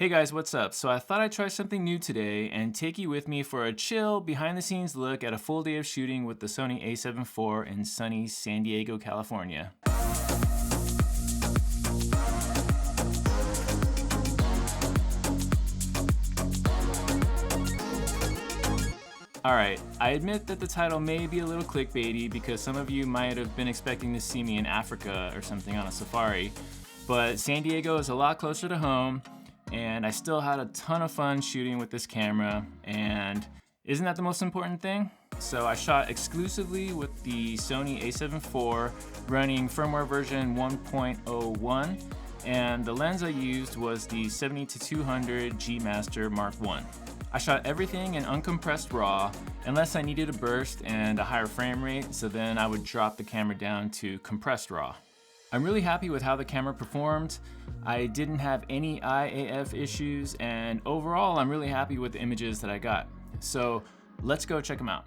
Hey guys, what's up? So I thought I'd try something new today and take you with me for a chill, behind-the-scenes look at a full day of shooting with the Sony A7 IV in sunny San Diego, California. Alright, I admit that the title may be a little clickbaity because some of you might have been expecting to see me in Africa or something on a safari, but San Diego is a lot closer to home, and I still had a ton of fun shooting with this camera, and isn't that the most important thing? So I shot exclusively with the Sony A7 IV running firmware version 1.01, and the lens I used was the 70-200 G Master Mark I. I shot everything in uncompressed RAW, unless I needed a burst and a higher frame rate, so then I would drop the camera down to compressed RAW. I'm really happy with how the camera performed. I didn't have any IAF issues, and overall I'm really happy with the images that I got. So let's go check them out.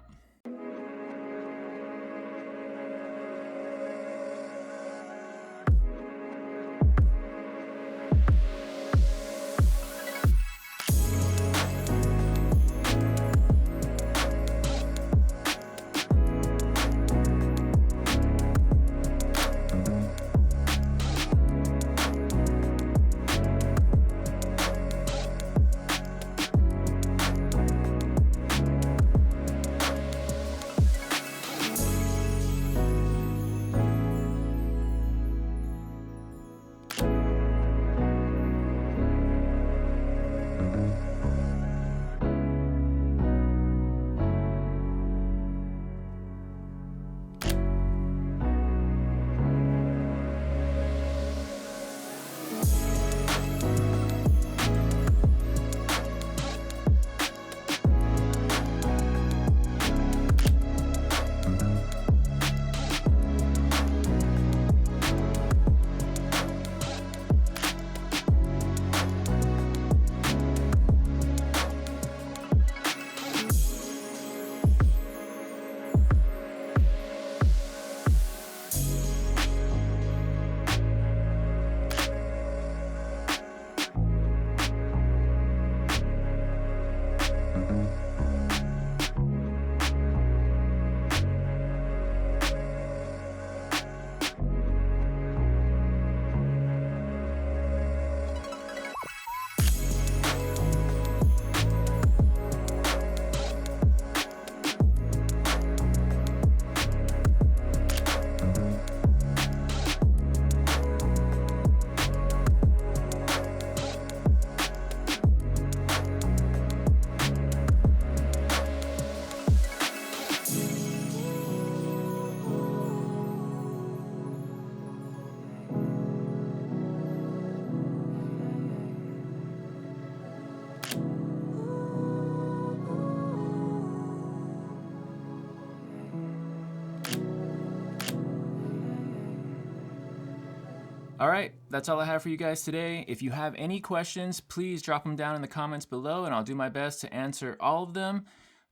Alright, that's all I have for you guys today. If you have any questions, please drop them down in the comments below and I'll do my best to answer all of them.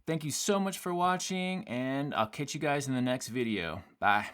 Thank you so much for watching, and I'll catch you guys in the next video. Bye.